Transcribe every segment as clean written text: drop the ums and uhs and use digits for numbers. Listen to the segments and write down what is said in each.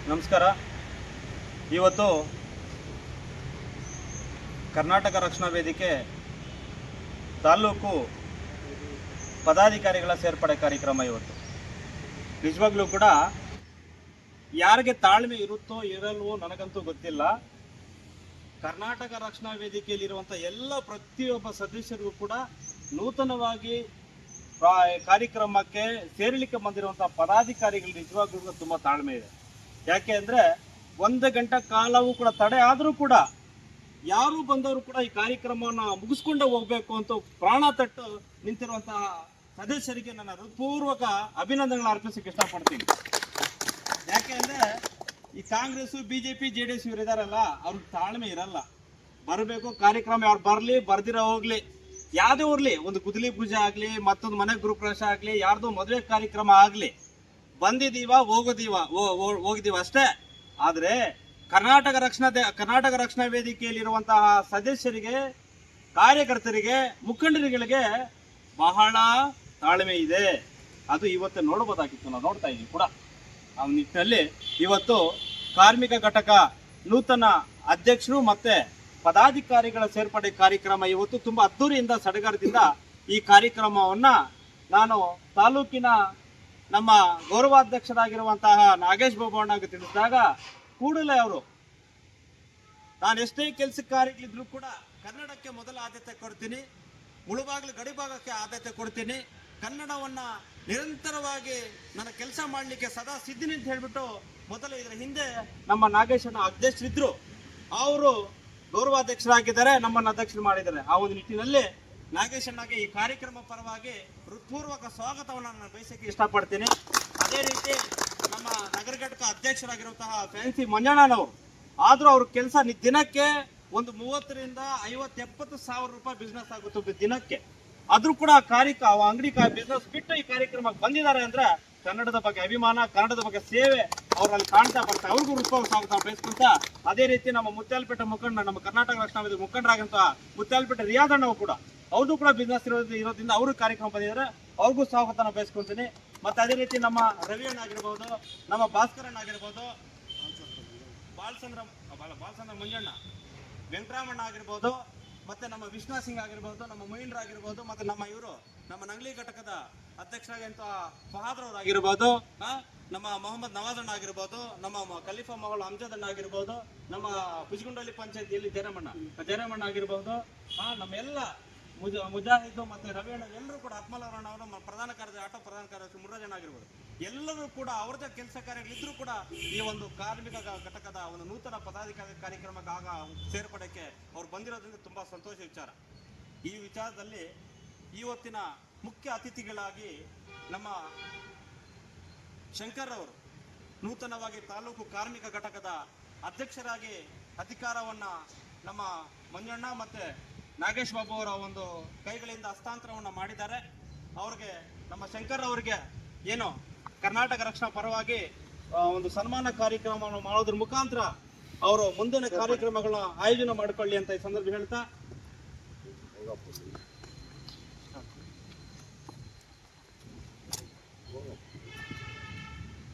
ನಮಸ್ಕಾರ. ಇವತ್ತು ಕರ್ನಾಟಕ ರಕ್ಷಣಾ ವೇದಿಕೆ ತಾಲೂಕು ಪದಾಧಿಕಾರಿಗಳ ಸೇರ್ಪಡೆ ಕಾರ್ಯಕ್ರಮ. ಇವತ್ತು ನಿಜವಾಗ್ಲೂ ಕೂಡ ಯಾರಿಗೆ ತಾಳ್ಮೆ ಇರುತ್ತೋ ಇರಲ್ವೋ ನನಗಂತೂ ಗೊತ್ತಿಲ್ಲ. ಕರ್ನಾಟಕ ರಕ್ಷಣಾ ವೇದಿಕೆಯಲ್ಲಿರುವಂಥ ಎಲ್ಲ ಪ್ರತಿಯೊಬ್ಬ ಸದಸ್ಯರಿಗೂ ಕೂಡ ನೂತನವಾಗಿ ಕಾರ್ಯಕ್ರಮಕ್ಕೆ ಸೇರಲಿಕ್ಕೆ ಬಂದಿರುವಂಥ ಪದಾಧಿಕಾರಿಗಳು ನಿಜವಾಗ್ಲೂ ತುಂಬ ತಾಳ್ಮೆ ಇದೆ. ಯಾಕೆ ಅಂದರೆ 1 ಗಂಟೆ ಕಾಲವೂ ಕೂಡ ತಡೆ ಆದರೂ ಕೂಡ ಯಾರು ಬಂದವರು ಕೂಡ ಈ ಕಾರ್ಯಕ್ರಮವನ್ನು ಮುಗಿಸ್ಕೊಂಡೇ ಹೋಗಬೇಕು ಅಂತ ಪ್ರಾಣ ತಟ್ಟು ನಿಂತಿರುವಂತಹ ಸದಸ್ಯರಿಗೆ ನನ್ನ ಹೃತ್ಪೂರ್ವಕ ಅಭಿನಂದನೆಗಳು ಅರ್ಪಿಸಕ್ಕೆ ಇಷ್ಟಪಡ್ತೀನಿ. ಯಾಕೆ ಅಂದರೆ ಈ ಕಾಂಗ್ರೆಸ್, BJP, JDS ಇವರು ಇದಾರಲ್ಲ, ಅವ್ರಿಗೆ ತಾಳ್ಮೆ ಇರಲ್ಲ. ಬರಬೇಕು ಕಾರ್ಯಕ್ರಮ, ಯಾರು ಬರಲಿ ಬರ್ದಿರೋ ಹೋಗ್ಲಿ, ಯಾವುದೇ ಇರಲಿ, ಒಂದು ಗುದ್ದಲಿ ಪೂಜೆ ಆಗಲಿ, ಮತ್ತೊಂದು ಮನೆ ಗೃಹಪ್ರವೇಶ ಆಗಲಿ, ಯಾರ್ದು ಮದುವೆ ಕಾರ್ಯಕ್ರಮ ಆಗಲಿ, ಬಂದಿದ್ದೀವ ಹೋಗಿದ್ದೀವ ಅಷ್ಟೇ. ಆದರೆ ಕರ್ನಾಟಕ ರಕ್ಷಣಾ ವೇದಿಕೆಯಲ್ಲಿರುವಂತಹ ಸದಸ್ಯರಿಗೆ, ಕಾರ್ಯಕರ್ತರಿಗೆ, ಮುಖಂಡರುಗಳಿಗೆ ಬಹಳ ತಾಳ್ಮೆ ಇದೆ. ಅದು ಇವತ್ತು ನೋಡಬಹುದಾಗಿತ್ತು, ನಾವು ನೋಡ್ತಾ ಇದ್ದೀವಿ ಕೂಡ. ಆ ನಿಟ್ಟಿನಲ್ಲಿ ಇವತ್ತು ಕಾರ್ಮಿಕ ಘಟಕ ನೂತನ ಅಧ್ಯಕ್ಷರು ಮತ್ತೆ ಪದಾಧಿಕಾರಿಗಳ ಸೇರ್ಪಡೆ ಕಾರ್ಯಕ್ರಮ ಇವತ್ತು ತುಂಬಾ ಅದ್ದೂರಿಯಿಂದ ಸಡಗರದಿಂದ ಈ ಕಾರ್ಯಕ್ರಮವನ್ನ ನಾನು ತಾಲೂಕಿನ ನಮ್ಮ ಗೌರವಾಧ್ಯಕ್ಷರಾಗಿರುವಂತಹ ನಾಗೇಶ್ ಬಾಬು ಅಣ್ಣಗೆ ತಿಳಿಸಿದಾಗ ಕೂಡಲೇ ಅವರು, ನಾನು ಎಷ್ಟೇ ಕೆಲಸ ಕಾರ್ಯಗಳಿದ್ರು ಕೂಡ ಕನ್ನಡಕ್ಕೆ ಮೊದಲ ಆದ್ಯತೆ ಕೊಡ್ತೀನಿ, ಮುಳುಬಾಗಿಲು ಗಡಿಭಾಗಕ್ಕೆ ಆದ್ಯತೆ ಕೊಡ್ತೀನಿ, ಕನ್ನಡವನ್ನ ನಿರಂತರವಾಗಿ ನನ್ನ ಕೆಲಸ ಮಾಡಲಿಕ್ಕೆ ಸದಾ ಸಿದ್ಧನಿ ಅಂತ ಹೇಳ್ಬಿಟ್ಟು ಮೊದಲು ಇದರ ಹಿಂದೆ ನಮ್ಮ ನಾಗೇಶನ ಅಧ್ಯಕ್ಷರಿದ್ರು, ಅವರು ಗೌರವಾಧ್ಯಕ್ಷರಾಗಿದ್ದಾರೆ, ನಮ್ಮನ್ನು ಅಧ್ಯಕ್ಷರು ಮಾಡಿದ್ದಾರೆ. ಆ ಒಂದು ನಿಟ್ಟಿನಲ್ಲಿ ನಾಗೇಶಣ್ಣಗೆ ಈ ಕಾರ್ಯಕ್ರಮ ಪರವಾಗಿ ಹೃತ್ಪೂರ್ವಕ ಸ್ವಾಗತವನ್ನು ನಾನು ಬಯಸಕ್ಕೆ ಇಷ್ಟಪಡ್ತೀನಿ. ಅದೇ ರೀತಿ ನಮ್ಮ ನಗರ ಘಟಕ ಅಧ್ಯಕ್ಷರಾಗಿರುವಂತಹ ಫ್ಯಾನ್ಸಿ ಮಂಜಣ್ಣನವರು, ಆದರೂ ಅವ್ರ ಕೆಲಸ ದಿನಕ್ಕೆ ಒಂದು 30ರಿಂದ 50-70 ಸಾವಿರ ರೂಪಾಯಿ ಬಿಸ್ನೆಸ್ ಆಗುತ್ತೆ ದಿನಕ್ಕೆ. ಆದ್ರೂ ಕೂಡ ಅಂಗಡಿ ಬಿಸ್ನೆಸ್ ಬಿಟ್ಟು ಈ ಕಾರ್ಯಕ್ರಮಕ್ಕೆ ಬಂದಿದ್ದಾರೆ ಅಂದ್ರೆ ಕನ್ನಡದ ಬಗ್ಗೆ ಅಭಿಮಾನ, ಕನ್ನಡದ ಬಗ್ಗೆ ಸೇವೆ ಅವರಲ್ಲಿ ಕಾಣ್ತಾ ಬರ್ತಾರೆ. ಅವ್ರಿಗೂ ಹೃತ್ಪೂರ್ವಕ ಸ್ವಾಗತ ಬಯಸ್ಕೊಂತ, ಅದೇ ರೀತಿ ನಮ್ಮ ಮುತ್ಯಾಲಪೇಟೆ ಮುಖಂಡ, ನಮ್ಮ ಕರ್ನಾಟಕ ರಕ್ಷಣಾ ವೇದಿಕೆ ಮುಖಂಡರಾಗಿರುವಂತಹ ಮುತ್ಯಾಲಪೇಟೆ ರಿಯಾದಣ್ಣವು ಕೂಡ, ಅವ್ರದ್ದು ಕೂಡ ಬಿಸ್ನೆಸ್ ಇರೋದ್ರಿಂದ ಅವರು ಕಾರ್ಯಕ್ರಮ ಬಂದಿದ್ದಾರೆ, ಅವ್ರಿಗೂ ಸ್ವಾಗತನ ಬಯಸ್ಕೊಂತೀನಿ. ಮತ್ತೆ ಅದೇ ರೀತಿ ನಮ್ಮ ರವಿಯಣ್ಣ ಆಗಿರ್ಬೋದು, ನಮ್ಮ ಭಾಸ್ಕರಣ್ಣ ಆಗಿರ್ಬೋದು, ಬಾಲಚಂದ್ರ ಮಂಜಣ್ಣ, ವೆಂಕಟರಾಮಣ್ಣ ಆಗಿರ್ಬೋದು, ಮತ್ತೆ ನಮ್ಮ ವಿಷ್ಣು ಸಿಂಗ್ ಆಗಿರ್ಬೋದು, ನಮ್ಮ ಮೊಯಿನ್ರ ಆಗಿರ್ಬೋದು, ಮತ್ತೆ ನಮ್ಮ ನಂಗ್ಲಿ ಘಟಕದ ಅಧ್ಯಕ್ಷರಾಗಿರುವಂತಹ ಫಹಾದ್ರವ್ರು ಆಗಿರ್ಬೋದು, ನಮ್ಮ ಮೊಹಮ್ಮದ್ ನವಾಜಣ್ಣ ಆಗಿರ್ಬೋದು, ನಮ್ಮ ಖಲೀಫಾ ಮಗಳು ಅಮ್ಜದಣ್ಣ ಆಗಿರ್ಬೋದು, ನಮ್ಮ ಪುಜಗುಂಡಳ್ಳಿ ಪಂಚಾಯತಿಯಲ್ಲಿ ಜಯರಾಮಣ್ಣ ಆಗಿರ್ಬೋದು, ನಮ್ಮ ಎಲ್ಲ ಮುಜಾಹಿದ್ ಮತ್ತೆ ರವಿಯಣ್ಣ, ಎಲ್ಲರೂ ಕೂಡ ಅತ್ಮಲವರಣ್ಣ ಅವರು, ಪ್ರಧಾನ ಕಾರ್ಯದರ್ಶಿ ಮುರ್ರಾಜಣ್ಣ ಆಗಿರ್ಬೋದು, ಎಲ್ಲರೂ ಕೂಡ ಅವ್ರದ್ದೇ ಕೆಲಸ ಕಾರ್ಯಗಳಿದ್ರೂ ಕೂಡ ಈ ಒಂದು ಕಾರ್ಮಿಕ ಘಟಕದ ಒಂದು ನೂತನ ಪದಾಧಿಕಾರಿ ಕಾರ್ಯಕ್ರಮಕ್ಕೆ ಸೇರ್ಪಡೆಗೆ ಅವ್ರು ಬಂದಿರೋದ್ರಿಂದ ತುಂಬಾ ಸಂತೋಷ ವಿಚಾರ. ಈ ವಿಚಾರದಲ್ಲಿ ಇವತ್ತಿನ ಮುಖ್ಯ ಅತಿಥಿಗಳಾಗಿ ನಮ್ಮ ಶಂಕರ್ ಅವರು ನೂತನವಾಗಿ ತಾಲೂಕು ಕಾರ್ಮಿಕ ಘಟಕದ ಅಧ್ಯಕ್ಷರಾಗಿ ಅಧಿಕಾರವನ್ನ ನಮ್ಮ ಮಂಜಣ್ಣ ಮತ್ತೆ ನಾಗೇಶ್ ಬಾಬು ಅವರ ಒಂದು ಕೈಗಳಿಂದ ಹಸ್ತಾಂತರವನ್ನು ಮಾಡಿದ್ದಾರೆ. ಅವ್ರಿಗೆ, ನಮ್ಮ ಶಂಕರ್ ಅವರಿಗೆ ಏನು ಕರ್ನಾಟಕ ರಕ್ಷಣಾ ಪರವಾಗಿ ಒಂದು ಸನ್ಮಾನ ಕಾರ್ಯಕ್ರಮವನ್ನು ಮಾಡೋದ್ರ ಮುಖಾಂತರ ಅವರು ಮುಂದಿನ ಕಾರ್ಯಕ್ರಮಗಳನ್ನ ಆಯೋಜನೆ ಮಾಡಿಕೊಳ್ಳಿ ಅಂತ ಈ ಸಂದರ್ಭ ಹೇಳ್ತಾ,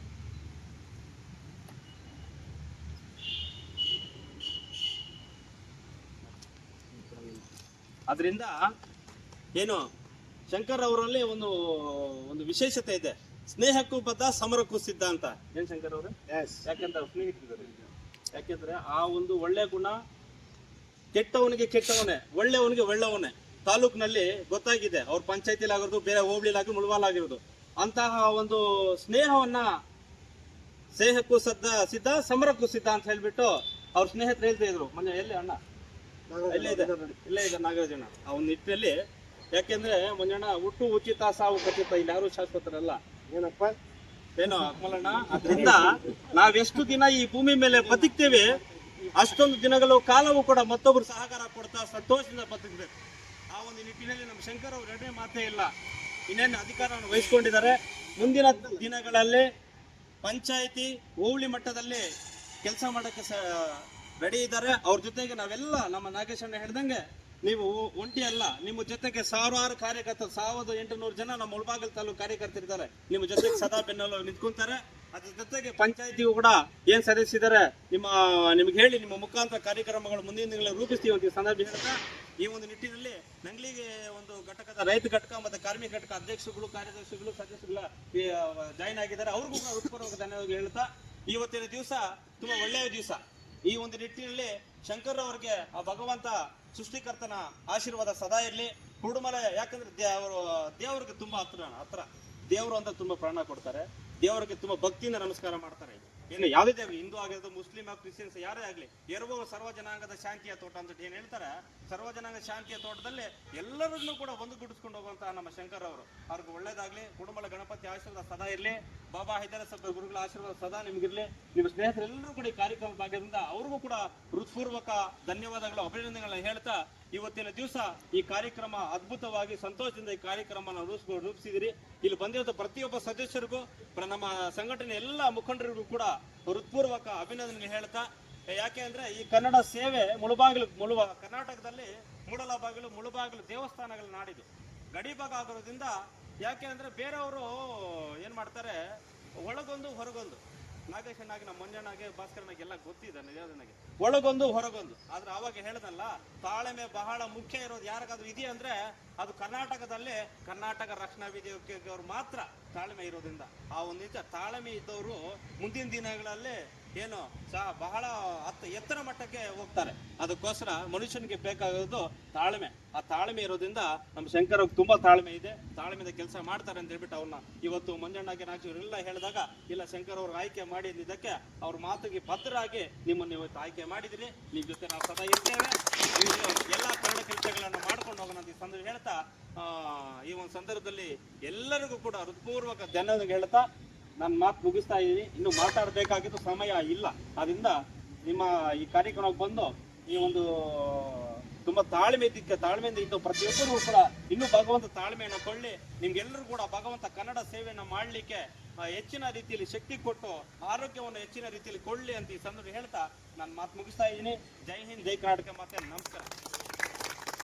ಅದರಿಂದ ಏನು ಶಂಕರ್ ಅವರಲ್ಲಿ ಒಂದು ವಿಶೇಷತೆ ಇದೆ. ಸ್ನೇಹಕ್ಕೂ ಬದ್ಧ, ಸಮರಕ್ಕೂ ಸಿದ್ಧ ಅಂತ. ಏನ್ ಶಂಕರ್ ಅವ್ರೆ? ಯಾಕಂದ್ರೆ ಸ್ನೇಹಿತರಿದ್ದಾರೆ. ಯಾಕೆಂದ್ರೆ ಆ ಒಂದು ಒಳ್ಳೆ ಗುಣ, ಕೆಟ್ಟವನಿಗೆ ಕೆಟ್ಟವನೇ, ಒಳ್ಳೆಯವನಿಗೆ ಒಳ್ಳೆಯವನೇ ತಾಲೂಕಿನಲ್ಲಿ ಗೊತ್ತಾಗಿದೆ. ಅವ್ರ ಪಂಚಾಯತಿಲಿ ಆಗಿರೋದು, ಬೇರೆ ಹೋಬಳಿಲಾಗಿ ಮುಳುವಾಲಾಗಿರೋದು, ಅಂತಹ ಒಂದು ಸ್ನೇಹವನ್ನ ಸ್ನೇಹಕ್ಕೂ ಸಿದ್ಧ, ಸಮರಕ್ಕೂ ಸಿದ್ಧ ಅಂತ ಹೇಳ್ಬಿಟ್ಟು ಅವ್ರ ಸ್ನೇಹಿತರು ಹೇಳ್ತಾ ಇದ್ರು. ಮೊನ್ನೆ ಎಲ್ಲಿ ಅಣ್ಣ ಇಲ್ಲೇ ಇದೆ ನಾಗರಾಜಣ್ಣ. ಆ ಒಂದು ನಿಟ್ಟಿನಲ್ಲಿ, ಯಾಕೆಂದ್ರೆ ಮಂಜಣ್ಣ, ಹುಟ್ಟು ಉಚಿತ, ಸಾವು ಖಚಿತ, ಇಲ್ಲಿ ಯಾರು ಶಾಶ್ವತರಲ್ಲ. ಏನಪ್ಪ ಏನೋ ಅಕ್ಮಲಣ್ಣ. ಅದರಿಂದ ನಾವೆಷ್ಟು ದಿನ ಈ ಭೂಮಿ ಮೇಲೆ ಬದುಕ್ತೇವೆ ಅಷ್ಟೊಂದು ದಿನಗಳು ಕಾಲವೂ ಕೂಡ ಮತ್ತೊಬ್ಬರು ಸಹಕಾರ ಕೊಡ್ತಾ ಸಂತೋಷದಿಂದ ಬದುಕಬೇಕು. ಆ ಒಂದು ನಿಟ್ಟಿನಲ್ಲಿ ನಮ್ಮ ಶಂಕರ್ ಅವರು ಎರಡನೇ ಮಾತೇ ಇಲ್ಲ, ಇನ್ನೇನು ಅಧಿಕಾರವನ್ನು ವಹಿಸ್ಕೊಂಡಿದ್ದಾರೆ. ಮುಂದಿನ ದಿನಗಳಲ್ಲಿ ಪಂಚಾಯಿತಿ, ಹೋಬಳಿ ಮಟ್ಟದಲ್ಲಿ ಕೆಲಸ ಮಾಡೋಕ್ಕೆ ರೆಡಿ ಇದ್ದಾರೆ. ಅವ್ರ ಜೊತೆಗೆ ನಾವೆಲ್ಲ, ನಮ್ಮ ನಾಗೇಶಣ್ಣ ಹೇಳ್ದಂಗೆ, ನೀವು ಒಂಟಿ ಅಲ್ಲ, ನಿಮ್ಮ ಜೊತೆಗೆ ಸಾವಿರಾರು ಕಾರ್ಯಕರ್ತರು, 1800 ಜನ ನಮ್ಮ ಮುಳಬಾಗಿಲು ತಾಲೂಕು ಕಾರ್ಯಕರ್ತರಿದ್ದಾರೆ, ನಿಮ್ಮ ಜೊತೆಗೆ ಸದಾ ಬೆನ್ನೆಲುಬು ನಿಂತ್ಕೊಂತಾರೆ. ಅದ್ರ ಜೊತೆಗೆ ಪಂಚಾಯತಿಗೂ ಕೂಡ ಏನ್ ಸದಸ್ಯರಿದ್ದಾರೆ ನಿಮ್ಗೆ ಹೇಳಿ ನಿಮ್ಮ ಮುಖಾಂತರ ಕಾರ್ಯಕ್ರಮಗಳು ಮುಂದಿನ ದಿನಗಳಲ್ಲಿ ರೂಪಿಸ್ತೀವಿ ಅಂತ ಈ ಸಂದರ್ಭ ಹೇಳ್ತಾ ಈ ಒಂದು ನಿಟ್ಟಿನಲ್ಲಿ ನಂಗ್ಲಿಗೆ ಒಂದು ಘಟಕದ ರೈತ ಘಟಕ ಮತ್ತು ಕಾರ್ಮಿಕ ಘಟಕ ಅಧ್ಯಕ್ಷಗಳು ಕಾರ್ಯದರ್ಶಿಗಳು ಸದಸ್ಯರುಗಳ ಜಾಯಿನ್ ಆಗಿದ್ದಾರೆ. ಅವ್ರಿಗೂ ಕೂಡ ಹೃತ್ಪೂರ್ವಕ ಧನ್ಯವಾದ ಹೇಳ್ತಾ ಇವತ್ತಿನ ದಿವಸ ತುಂಬಾ ಒಳ್ಳೆಯ ದಿವಸ. ಈ ಒಂದು ನಿಟ್ಟಿನಲ್ಲಿ ಶಂಕರ್ ಅವರಿಗೆ ಆ ಭಗವಂತ ಸೃಷ್ಟಿಕರ್ತನ ಆಶೀರ್ವಾದ ಸದಾ ಇರಲಿ. ಕುರುಡುಮಲೆ ಯಾಕಂದ್ರೆ ಅವರು ದೇವರಿಗೆ ತುಂಬಾ ಹತ್ರ ದೇವರು ಅಂತ ತುಂಬಾ ಪ್ರಾಣ ಕೊಡ್ತಾರೆ, ದೇವರಿಗೆ ತುಂಬಾ ಭಕ್ತಿಯಿಂದ ನಮಸ್ಕಾರ ಮಾಡ್ತಾರೆ. ಏನು ಯಾವುದೇ ದೇವರು, ಹಿಂದೂ ಆಗಿರೋದು, ಮುಸ್ಲಿಂ ಆಗಿ, ಕ್ರಿಶ್ಚಿಯನ್ಸ್ ಯಾರೇ ಆಗಲಿ, ಎರವೋ ಸರ್ವ ಜನಾಂಗದ ಶಾಂತಿಯ ತೋಟ ಅಂತ ಏನ್ ಹೇಳ್ತಾರೆ. ಸರ್ವ ಜನಾಂಗ ಶಾಂತಿಯ ತೋಟದಲ್ಲಿ ಎಲ್ಲರನ್ನೂ ಕೂಡ ಒಂದುಗೂಡಿಸ್ಕೊಂಡು ಹೋಗುವಂತ ನಮ್ಮ ಶಂಕರ್ ಅವರು, ಅವ್ರಿಗೆ ಒಳ್ಳೇದಾಗ್ಲಿ. ಕುಡುಮಲ ಗಣಪತಿ ಆಶೀರ್ವಾದ ಸದಾ ಇರಲಿ. ಬಾಬಾ ಹೈದರ ಸಭೆ ಗುರುಗಳ ಆಶೀರ್ವಾದ ಸದಾ ನಿಮ್ಗಿರ್ಲಿ. ನಿಮ್ಮ ಸ್ನೇಹಿತರೆಲ್ಲರೂ ಕೂಡ ಈ ಕಾರ್ಯಕ್ರಮ ಭಾಗದಿಂದ ಅವ್ರಿಗೂ ಕೂಡ ಹೃತ್ಪೂರ್ವಕ ಧನ್ಯವಾದಗಳು, ಅಭಿನಂದನೆಗಳನ್ನ ಹೇಳ್ತಾ ಇವತ್ತಿನ ದಿವಸ ಈ ಕಾರ್ಯಕ್ರಮ ಅದ್ಭುತವಾಗಿ ಸಂತೋಷದಿಂದ ಈ ಕಾರ್ಯಕ್ರಮ ರೂಪಿಸಿದಿರಿ. ಇಲ್ಲಿ ಬಂದಿರೋ ಪ್ರತಿಯೊಬ್ಬ ಸದಸ್ಯರಿಗೂ ನಮ್ಮ ಸಂಘಟನೆ ಎಲ್ಲ ಮುಖಂಡರಿಗೂ ಕೂಡ ಹೃತ್ಪೂರ್ವಕ ಅಭಿನಂದನೆ ಹೇಳ್ತಾ, ಯಾಕೆ ಅಂದ್ರೆ ಈ ಕನ್ನಡ ಸೇವೆ ಕರ್ನಾಟಕದಲ್ಲಿ ಮುಳುಬಾಗಿಲು ದೇವಸ್ಥಾನಗಳ ನಾಡಿದು, ಗಡಿಭಾಗ ಆಗೋದ್ರಿಂದ. ಯಾಕೆ ಅಂದ್ರೆ ಬೇರೆಯವರು ಏನ್ ಮಾಡ್ತಾರೆ, ಒಳಗೊಂದು ಹೊರಗೊಂದು. ನಾಗೇಶನಾಗಿ, ನಮ್ಮ ಮಂಜಣ್ಣಾಗೆ, ಭಾಸ್ಕರನಾಗೆ ಎಲ್ಲ ಗೊತ್ತಿದೆ ನನಗೆ, ಒಳಗೊಂದು ಹೊರಗೊಂದು. ಆದ್ರೆ ಅವಾಗ ಹೇಳದಲ್ಲ, ತಾಳ್ಮೆ ಬಹಳ ಮುಖ್ಯ ಇರೋದು ಯಾರಿಗಾದ್ರೂ ಇದೆಯಾ ಅಂದ್ರೆ ಅದು ಕರ್ನಾಟಕದಲ್ಲೇ ಕರ್ನಾಟಕ ರಕ್ಷಣಾ ವೇದಿಕೆ ಅವ್ರು ಮಾತ್ರ ತಾಳ್ಮೆ ಇರೋದ್ರಿಂದ. ಆ ಒಂದು ನಿಜ ತಾಳ್ಮೆ ಇದ್ದವರು ಮುಂದಿನ ದಿನಗಳಲ್ಲಿ ಏನು ಬಹಳ ಎತ್ತರ ಮಟ್ಟಕ್ಕೆ ಹೋಗ್ತಾರೆ. ಅದಕ್ಕೋಸ್ಕರ ಮನುಷ್ಯನಿಗೆ ಬೇಕಾಗೋದು ತಾಳ್ಮೆ. ಆ ತಾಳ್ಮೆ ಇರೋದ್ರಿಂದ ನಮ್ಮ ಶಂಕರ್ ತುಂಬಾ ತಾಳ್ಮೆ ಇದೆ, ತಾಳ್ಮೆದ ಕೆಲಸ ಮಾಡ್ತಾರೆ ಅಂತ ಹೇಳ್ಬಿಟ್ಟು ಅವ್ರನ್ನ ಇವತ್ತು ಮಂಜಣ್ಣಾಗೆ ಇವರೆಲ್ಲ ಹೇಳಿದಾಗ, ಇಲ್ಲ ಶಂಕರ್ ಅವ್ರಿಗೆ ಆಯ್ಕೆ ಮಾಡಿದ್ದಕ್ಕೆ ಅವ್ರ ಮಾತಿಗೆ ಭದ್ರಾಗಿ ನಿಮ್ಮನ್ನು ಇವತ್ತು ಆಯ್ಕೆ ಮಾಡಿದಿರಿ. ನಿಮ್ ಜೊತೆ ನಾವು ಸದಾ ಇರ್ತೇವೆ. ಎಲ್ಲ ಕನ್ನಡ ಕೆಲಸಗಳನ್ನು ಮಾಡ್ಕೊಂಡು ಹೋಗೋಣ ಅಂತ ಈ ಸಂದರ್ಭ ಹೇಳ್ತಾ, ಈ ಒಂದು ಸಂದರ್ಭದಲ್ಲಿ ಎಲ್ಲರಿಗೂ ಕೂಡ ಹೃತ್ಪೂರ್ವಕ ಧನ್ಯವಾದ ಹೇಳ್ತಾ ನಾನು ಮಾತು ಮುಗಿಸ್ತಾ ಇದ್ದೀನಿ. ಇನ್ನು ಮಾತಾಡಬೇಕಾಗಿದ್ದು ಸಮಯ ಇಲ್ಲ. ಅದರಿಂದ ನಿಮ್ಮ ಈ ಕಾರ್ಯಕ್ರಮಕ್ಕೆ ಬಂದು ಈ ಒಂದು ತುಂಬಾ ತಾಳ್ಮೆಯಿಂದ ಇದ್ದು ಪ್ರತಿಯೊಬ್ಬರಿಗೂ ಕೂಡ ಇನ್ನೂ ಭಗವಂತ ತಾಳ್ಮೆಯನ್ನು ಕೊಳ್ಳಿ. ನಿಮ್ಗೆಲ್ಲರೂ ಕೂಡ ಭಗವಂತ ಕನ್ನಡ ಸೇವೆಯನ್ನು ಮಾಡಲಿಕ್ಕೆ ಹೆಚ್ಚಿನ ರೀತಿಯಲ್ಲಿ ಶಕ್ತಿ ಕೊಟ್ಟು ಆರೋಗ್ಯವನ್ನು ಹೆಚ್ಚಿನ ರೀತಿಯಲ್ಲಿ ಕೊಳ್ಳಿ ಅಂತ ಈ ಸಂದರ್ಭ ಹೇಳ್ತಾ ನಾನು ಮಾತು ಮುಗಿಸ್ತಾ ಇದ್ದೀನಿ. ಜೈ ಹಿಂದ್, ಜೈ ಕರ್ನಾಟಕ, ಮತ್ತೆ ನಮಸ್ಕಾರ.